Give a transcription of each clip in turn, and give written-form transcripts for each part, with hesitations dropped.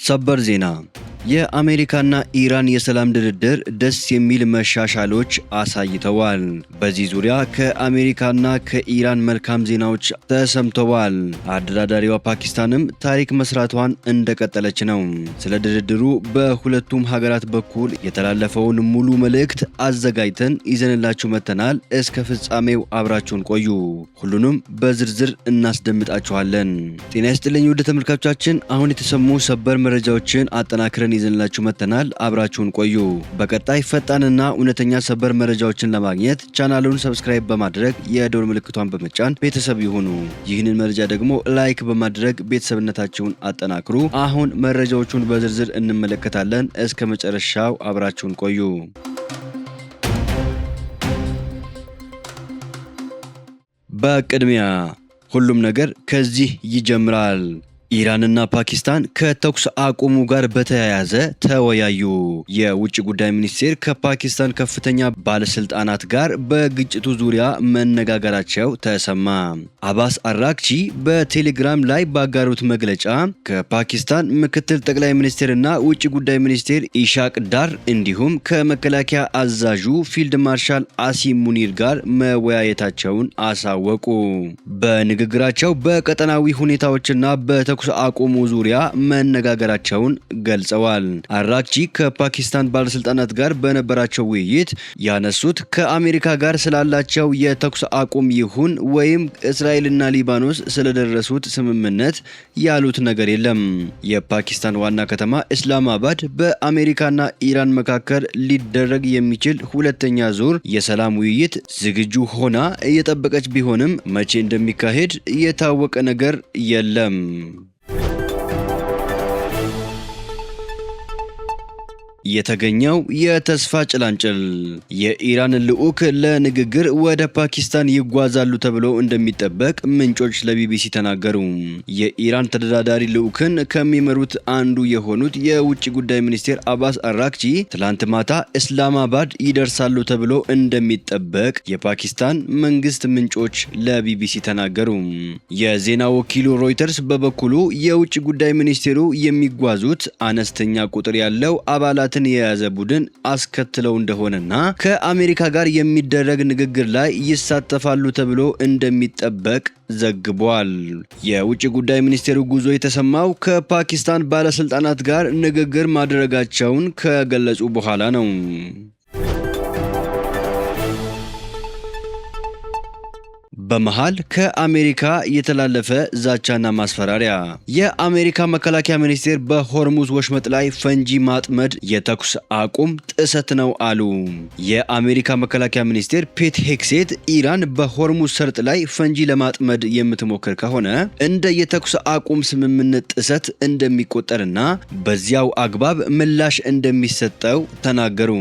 ሰበር ዜና የአሜሪካና ኢራን የሰላም ድርድር ደስ የሚል መሻሻሎች አሳይተዋል። በዚህ ዙሪያ ከአሜሪካና ከኢራን መልካም ዜናዎች ተሰምተዋል። አደራዳሪዋ ፓኪስታንም ታሪክ መስራቷን እንደቀጠለች ነው። ስለ ድርድሩ በሁለቱም ሀገራት በኩል የተላለፈውን ሙሉ መልእክት አዘጋጅተን ይዘንላችሁ መጥተናል። እስከ ፍጻሜው አብራችሁን ቆዩ። ሁሉንም በዝርዝር እናስደምጣችኋለን። ጤና ይስጥልኝ ውድ ተመልካቾቻችን፣ አሁን የተሰሙ ሰበር መረጃዎችን አጠናክረን ይዘንላችሁ መጥተናል። አብራችሁን ቆዩ። በቀጣይ ፈጣንና እውነተኛ ሰበር መረጃዎችን ለማግኘት ቻናሉን ሰብስክራይብ በማድረግ የደወል ምልክቷን በመጫን ቤተሰብ ይሁኑ። ይህንን መረጃ ደግሞ ላይክ በማድረግ ቤተሰብነታችሁን አጠናክሩ። አሁን መረጃዎቹን በዝርዝር እንመለከታለን። እስከ መጨረሻው አብራችሁን ቆዩ። በቅድሚያ ሁሉም ነገር ከዚህ ይጀምራል። ኢራንና ፓኪስታን ከተኩስ አቁሙ ጋር በተያያዘ ተወያዩ። የውጭ ጉዳይ ሚኒስቴር ከፓኪስታን ከፍተኛ ባለስልጣናት ጋር በግጭቱ ዙሪያ መነጋገራቸው ተሰማ። አባስ አራክቺ በቴሌግራም ላይ ባጋሩት መግለጫ ከፓኪስታን ምክትል ጠቅላይ ሚኒስቴርና ውጭ ጉዳይ ሚኒስቴር ኢሻቅ ዳር እንዲሁም ከመከላከያ አዛዡ ፊልድ ማርሻል አሲም ሙኒር ጋር መወያየታቸውን አሳወቁ። በንግግራቸው በቀጠናዊ ሁኔታዎችና በተኩስ አቁሙ ዙሪያ መነጋገራቸውን ገልጸዋል። አራክቺ ከፓኪስታን ባለስልጣናት ጋር በነበራቸው ውይይት ያነሱት ከአሜሪካ ጋር ስላላቸው የተኩስ አቁም ይሁን ወይም እስራኤልና ሊባኖስ ስለደረሱት ስምምነት ያሉት ነገር የለም። የፓኪስታን ዋና ከተማ ኢስላማባድ በአሜሪካና ኢራን መካከል ሊደረግ የሚችል ሁለተኛ ዙር የሰላም ውይይት ዝግጁ ሆና እየጠበቀች ቢሆንም መቼ እንደሚካሄድ የታወቀ ነገር የለም። የተገኘው የተስፋ ጭላንጭል የኢራን ልዑክ ለንግግር ወደ ፓኪስታን ይጓዛሉ ተብሎ እንደሚጠበቅ ምንጮች ለቢቢሲ ተናገሩ። የኢራን ተደራዳሪ ልዑክን ከሚመሩት አንዱ የሆኑት የውጭ ጉዳይ ሚኒስቴር አባስ አራክቺ ትላንት ማታ ኢስላማባድ ይደርሳሉ ተብሎ እንደሚጠበቅ የፓኪስታን መንግስት ምንጮች ለቢቢሲ ተናገሩ። የዜና ወኪሉ ሮይተርስ በበኩሉ የውጭ ጉዳይ ሚኒስቴሩ የሚጓዙት አነስተኛ ቁጥር ያለው አባላት የያዘ ቡድን አስከትለው እንደሆነና ከአሜሪካ ጋር የሚደረግ ንግግር ላይ ይሳተፋሉ ተብሎ እንደሚጠበቅ ዘግቧል። የውጭ ጉዳይ ሚኒስቴሩ ጉዞ የተሰማው ከፓኪስታን ባለስልጣናት ጋር ንግግር ማድረጋቸውን ከገለጹ በኋላ ነው። በመሃል ከአሜሪካ የተላለፈ ዛቻና ማስፈራሪያ። የአሜሪካ መከላከያ ሚኒስቴር በሆርሙዝ ወሽመጥ ላይ ፈንጂ ማጥመድ የተኩስ አቁም ጥሰት ነው አሉ። የአሜሪካ መከላከያ ሚኒስቴር ፔት ሄግሴት ኢራን በሆርሙዝ ሰርጥ ላይ ፈንጂ ለማጥመድ የምትሞክር ከሆነ እንደ የተኩስ አቁም ስምምነት ጥሰት እንደሚቆጠርና በዚያው አግባብ ምላሽ እንደሚሰጠው ተናገሩ።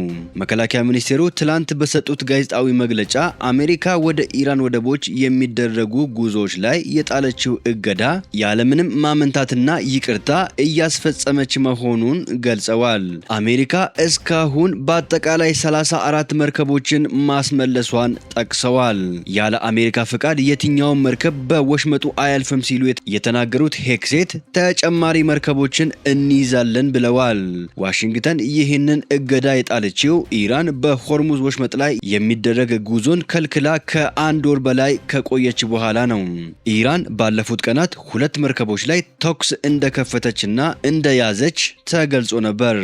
መከላከያ ሚኒስቴሩ ትላንት በሰጡት ጋዜጣዊ መግለጫ አሜሪካ ወደ ኢራን ወደቦች የሚደረጉ ጉዞዎች ላይ የጣለችው እገዳ ያለምንም ማመንታትና ይቅርታ እያስፈጸመች መሆኑን ገልጸዋል። አሜሪካ እስካሁን በአጠቃላይ 34 መርከቦችን ማስመለሷን ጠቅሰዋል። ያለ አሜሪካ ፍቃድ የትኛውን መርከብ በወሽመጡ አያልፍም ሲሉ የተናገሩት ሄግሴት ተጨማሪ መርከቦችን እንይዛለን ብለዋል። ዋሽንግተን ይህንን እገዳ የጣለችው ኢራን በሆርሙዝ ወሽመጥ ላይ የሚደረግ ጉዞን ከልክላ ከአንድ ወር በላይ ከቆየች በኋላ ነው። ኢራን ባለፉት ቀናት 2 መርከቦች ላይ ተኩስ እንደከፈተችና እንደያዘች ተገልጾ ነበር።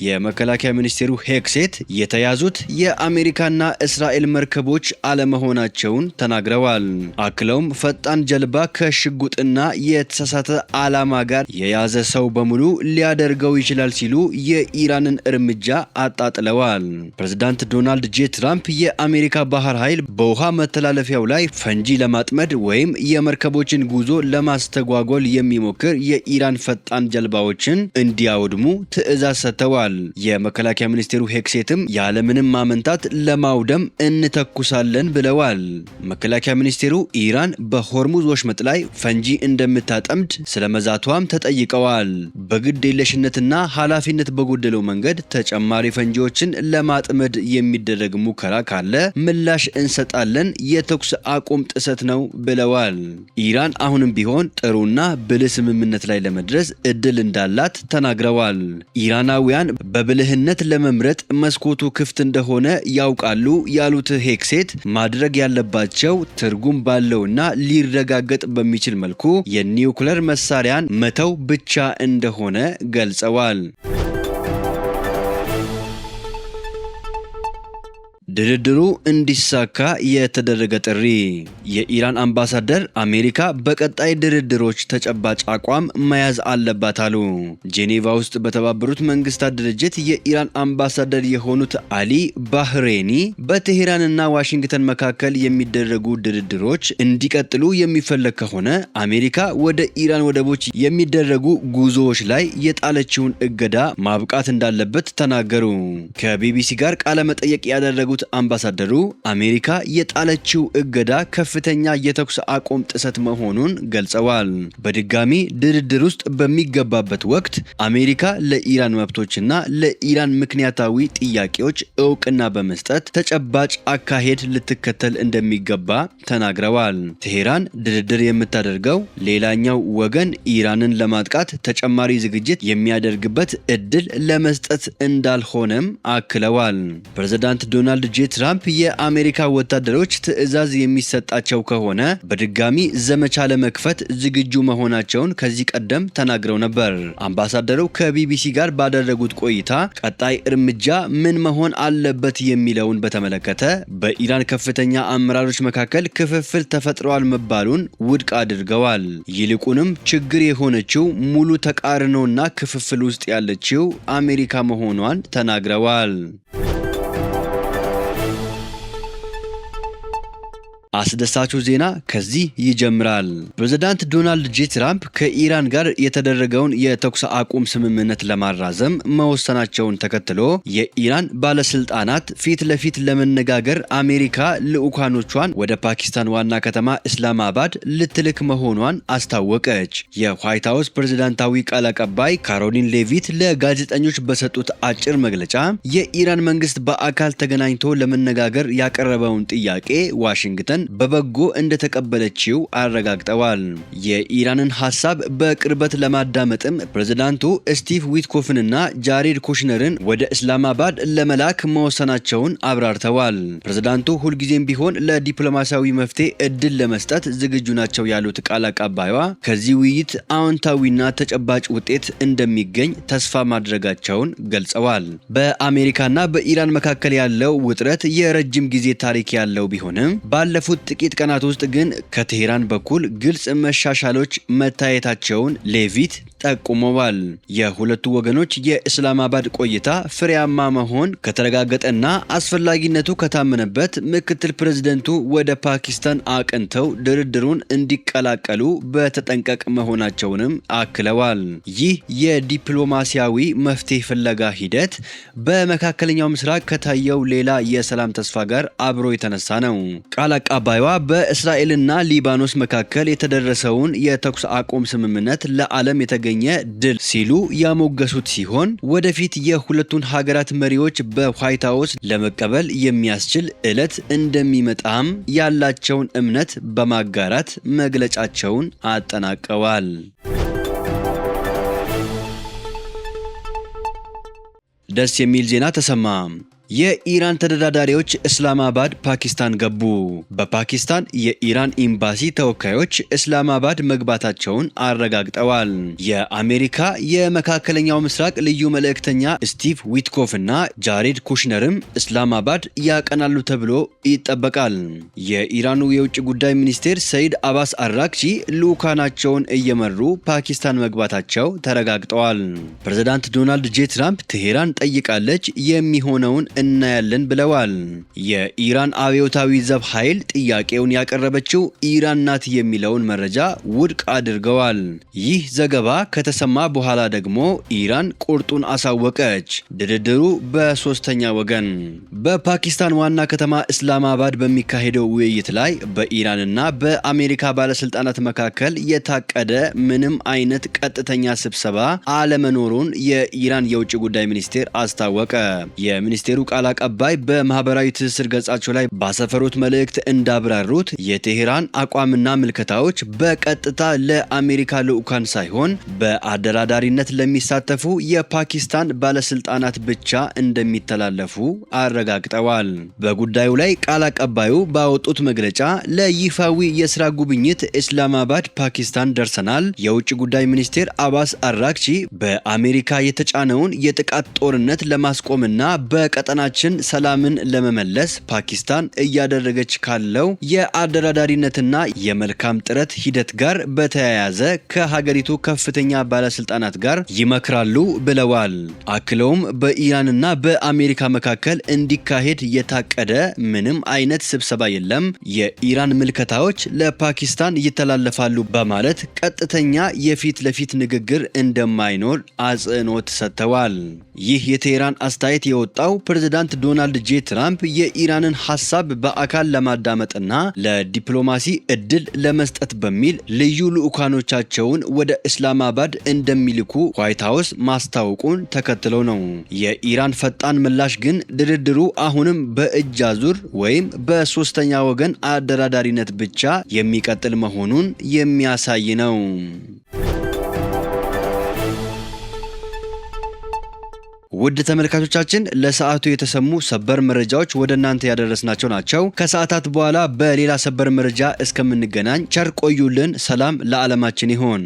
የመከላከያ ሚኒስቴሩ ሄግሴት የተያዙት የአሜሪካና እስራኤል መርከቦች አለመሆናቸውን ተናግረዋል። አክለውም ፈጣን ጀልባ ከሽጉጥና የተሳሳተ ዓላማ ጋር የያዘ ሰው በሙሉ ሊያደርገው ይችላል ሲሉ የኢራንን እርምጃ አጣጥለዋል። ፕሬዝዳንት ዶናልድ ጄ ትራምፕ የአሜሪካ ባህር ኃይል በውሃ መተላለፊያው ላይ ፈንጂ ለማጥመድ ወይም የመርከቦችን ጉዞ ለማስተጓጎል የሚሞክር የኢራን ፈጣን ጀልባዎችን እንዲያወድሙ ትዕዛዝ ሰጥተዋል። የመከላከያ ሚኒስቴሩ ሄግሴትም ያለምንም ማመንታት ለማውደም እንተኩሳለን ብለዋል። መከላከያ ሚኒስቴሩ ኢራን በሆርሙዝ ወሽመጥ ላይ ፈንጂ እንደምታጠምድ ስለመዛቷም ተጠይቀዋል። በግድ የለሽነትና ኃላፊነት በጎደለው መንገድ ተጨማሪ ፈንጂዎችን ለማጥመድ የሚደረግ ሙከራ ካለ ምላሽ እንሰጣለን፣ የተኩስ አቁም ጥሰት ነው ብለዋል። ኢራን አሁንም ቢሆን ጥሩና ብልህ ስምምነት ላይ ለመድረስ እድል እንዳላት ተናግረዋል። ኢራናውያን በብልህነት ለመምረጥ መስኮቱ ክፍት እንደሆነ ያውቃሉ ያሉት ሄግሴት ማድረግ ያለባቸው ትርጉም ባለውና ሊረጋገጥ በሚችል መልኩ የኒውክለር መሳሪያን መተው ብቻ እንደሆነ ገልጸዋል። ድርድሩ እንዲሳካ የተደረገ ጥሪ። የኢራን አምባሳደር አሜሪካ በቀጣይ ድርድሮች ተጨባጭ አቋም መያዝ አለባት አሉ። ጄኔቫ ውስጥ በተባበሩት መንግስታት ድርጅት የኢራን አምባሳደር የሆኑት አሊ ባህሬኒ በቴሄራንና ዋሽንግተን መካከል የሚደረጉ ድርድሮች እንዲቀጥሉ የሚፈለግ ከሆነ አሜሪካ ወደ ኢራን ወደቦች የሚደረጉ ጉዞዎች ላይ የጣለችውን እገዳ ማብቃት እንዳለበት ተናገሩ። ከቢቢሲ ጋር ቃለ መጠየቅ ያደረጉት አምባሳደሩ አሜሪካ የጣለችው እገዳ ከፍተኛ የተኩስ አቁም ጥሰት መሆኑን ገልጸዋል። በድጋሚ ድርድር ውስጥ በሚገባበት ወቅት አሜሪካ ለኢራን መብቶችና ለኢራን ምክንያታዊ ጥያቄዎች እውቅና በመስጠት ተጨባጭ አካሄድ ልትከተል እንደሚገባ ተናግረዋል። ቴሄራን ድርድር የምታደርገው ሌላኛው ወገን ኢራንን ለማጥቃት ተጨማሪ ዝግጅት የሚያደርግበት እድል ለመስጠት እንዳልሆነም አክለዋል። ፕሬዝዳንት ዶናልድ ጄ ትራምፕ የአሜሪካ ወታደሮች ትዕዛዝ የሚሰጣቸው ከሆነ በድጋሚ ዘመቻ ለመክፈት ዝግጁ መሆናቸውን ከዚህ ቀደም ተናግረው ነበር። አምባሳደሩ ከቢቢሲ ጋር ባደረጉት ቆይታ ቀጣይ እርምጃ ምን መሆን አለበት የሚለውን በተመለከተ በኢራን ከፍተኛ አመራሮች መካከል ክፍፍል ተፈጥሯል መባሉን ውድቅ አድርገዋል። ይልቁንም ችግር የሆነችው ሙሉ ተቃርኖና ክፍፍል ውስጥ ያለችው አሜሪካ መሆኗን ተናግረዋል። አስደሳቹ ዜና ከዚህ ይጀምራል። ፕሬዝዳንት ዶናልድ ጄ ትራምፕ ከኢራን ጋር የተደረገውን የተኩስ አቁም ስምምነት ለማራዘም መወሰናቸውን ተከትሎ የኢራን ባለስልጣናት ፊት ለፊት ለመነጋገር አሜሪካ ልዑካኖቿን ወደ ፓኪስታን ዋና ከተማ እስላማባድ ልትልክ መሆኗን አስታወቀች። የዋይት ሀውስ ፕሬዝዳንታዊ ቃል አቀባይ ካሮሊን ሌቪት ለጋዜጠኞች በሰጡት አጭር መግለጫ የኢራን መንግስት በአካል ተገናኝቶ ለመነጋገር ያቀረበውን ጥያቄ ዋሽንግተን በበጎ እንደተቀበለችው አረጋግጠዋል። የኢራንን ሐሳብ በቅርበት ለማዳመጥም ፕሬዝዳንቱ ስቲቭ ዊትኮፍንና ጃሬድ ኩሽነርን ወደ እስላማባድ ለመላክ መወሰናቸውን አብራርተዋል። ፕሬዝዳንቱ ሁልጊዜም ቢሆን ለዲፕሎማሲያዊ መፍትሄ እድል ለመስጠት ዝግጁ ናቸው ያሉት ቃል አቀባይዋ ከዚህ ውይይት አዎንታዊና ተጨባጭ ውጤት እንደሚገኝ ተስፋ ማድረጋቸውን ገልጸዋል። በአሜሪካና በኢራን መካከል ያለው ውጥረት የረጅም ጊዜ ታሪክ ያለው ቢሆንም ባለፉት ጥቂት ቀናት ውስጥ ግን ከቴሄራን በኩል ግልጽ መሻሻሎች መታየታቸውን ሌቪት ጠቁመዋል። የሁለቱ ወገኖች የእስላማባድ ቆይታ ፍሬያማ መሆን ከተረጋገጠና አስፈላጊነቱ ከታመነበት ምክትል ፕሬዝደንቱ ወደ ፓኪስታን አቅንተው ድርድሩን እንዲቀላቀሉ በተጠንቀቅ መሆናቸውንም አክለዋል። ይህ የዲፕሎማሲያዊ መፍትሄ ፍለጋ ሂደት በመካከለኛው ምስራቅ ከታየው ሌላ የሰላም ተስፋ ጋር አብሮ የተነሳ ነው። ቃል አቀባይዋ በእስራኤልና ሊባኖስ መካከል የተደረሰውን የተኩስ አቁም ስምምነት ለዓለም የተገኘ ድል ሲሉ ያሞገሱት ሲሆን ወደፊት የሁለቱን ሀገራት መሪዎች በዋይት ሀውስ ለመቀበል የሚያስችል ዕለት እንደሚመጣም ያላቸውን እምነት በማጋራት መግለጫቸውን አጠናቀዋል። ደስ የሚል ዜና ተሰማ። የኢራን ተደራዳሪዎች እስላማባድ ፓኪስታን ገቡ። በፓኪስታን የኢራን ኤምባሲ ተወካዮች እስላማባድ መግባታቸውን አረጋግጠዋል። የአሜሪካ የመካከለኛው ምስራቅ ልዩ መልእክተኛ ስቲቭ ዊትኮፍ እና ጃሬድ ኩሽነርም እስላማባድ ያቀናሉ ተብሎ ይጠበቃል። የኢራኑ የውጭ ጉዳይ ሚኒስቴር ሰይድ አባስ አራክቺ ልዑካናቸውን እየመሩ ፓኪስታን መግባታቸው ተረጋግጠዋል። ፕሬዝዳንት ዶናልድ ጄ ትራምፕ ቴሄራን ጠይቃለች የሚሆነውን እናያለን ብለዋል። የኢራን አብዮታዊ ዘብ ኃይል ጥያቄውን ያቀረበችው ኢራን ናት የሚለውን መረጃ ውድቅ አድርገዋል። ይህ ዘገባ ከተሰማ በኋላ ደግሞ ኢራን ቁርጡን አሳወቀች። ድርድሩ በሶስተኛ ወገን በፓኪስታን ዋና ከተማ እስላማባድ በሚካሄደው ውይይት ላይ በኢራንና በአሜሪካ ባለስልጣናት መካከል የታቀደ ምንም አይነት ቀጥተኛ ስብሰባ አለመኖሩን የኢራን የውጭ ጉዳይ ሚኒስቴር አስታወቀ። የሚኒስቴሩ ቃል አቀባይ በማህበራዊ ትስስር ገጻቸው ላይ ባሰፈሩት መልእክት እንዳብራሩት የቴሄራን አቋምና ምልከታዎች በቀጥታ ለአሜሪካ ልዑካን ሳይሆን በአደራዳሪነት ለሚሳተፉ የፓኪስታን ባለስልጣናት ብቻ እንደሚተላለፉ አረጋግጠዋል። በጉዳዩ ላይ ቃል አቀባዩ ባወጡት መግለጫ ለይፋዊ የስራ ጉብኝት ኢስላማባድ ፓኪስታን ደርሰናል። የውጭ ጉዳይ ሚኒስቴር አባስ አራግቺ በአሜሪካ የተጫነውን የጥቃት ጦርነት ለማስቆምና በቀጠናችን ሰላምን ለመመለስ ፓኪስታን እያደረገች ካለው የአደራዳሪነትና የመልካም ጥረት ሂደት ጋር በተያያዘ ከሀገሪቱ ከፍተኛ ባለስልጣናት ጋር ይመክራሉ ብለዋል። አክለውም በኢራንና በአሜሪካ መካከል እንዲካሄድ የታቀደ ምንም አይነት ስብሰባ የለም፣ የኢራን ምልከታዎች ለፓኪስታን ይተላለፋሉ በማለት ቀጥተኛ የፊት ለፊት ንግግር እንደማይኖር አጽንኦት ሰጥተዋል። ይህ የቴሄራን አስተያየት የወጣው ፕሬዝዳንት ዶናልድ ጄ ትራምፕ የኢራንን ሐሳብ በአካል ለማዳመጥና ለዲፕሎማሲ እድል ለመስጠት በሚል ልዩ ልዑካኖቻቸውን ወደ እስላማባድ እንደሚልኩ ዋይት ሃውስ ማስታወቁን ተከትለው ነው። የኢራን ፈጣን ምላሽ ግን ድርድሩ አሁንም በእጅ አዙር ወይም በሶስተኛ ወገን አደራዳሪነት ብቻ የሚቀጥል መሆኑን የሚያሳይ ነው። ውድ ተመልካቾቻችን ለሰዓቱ የተሰሙ ሰበር መረጃዎች ወደ እናንተ ያደረስናቸው ናቸው። ከሰዓታት በኋላ በሌላ ሰበር መረጃ እስከምንገናኝ ቸር ቆዩልን። ሰላም ለዓለማችን ይሆን።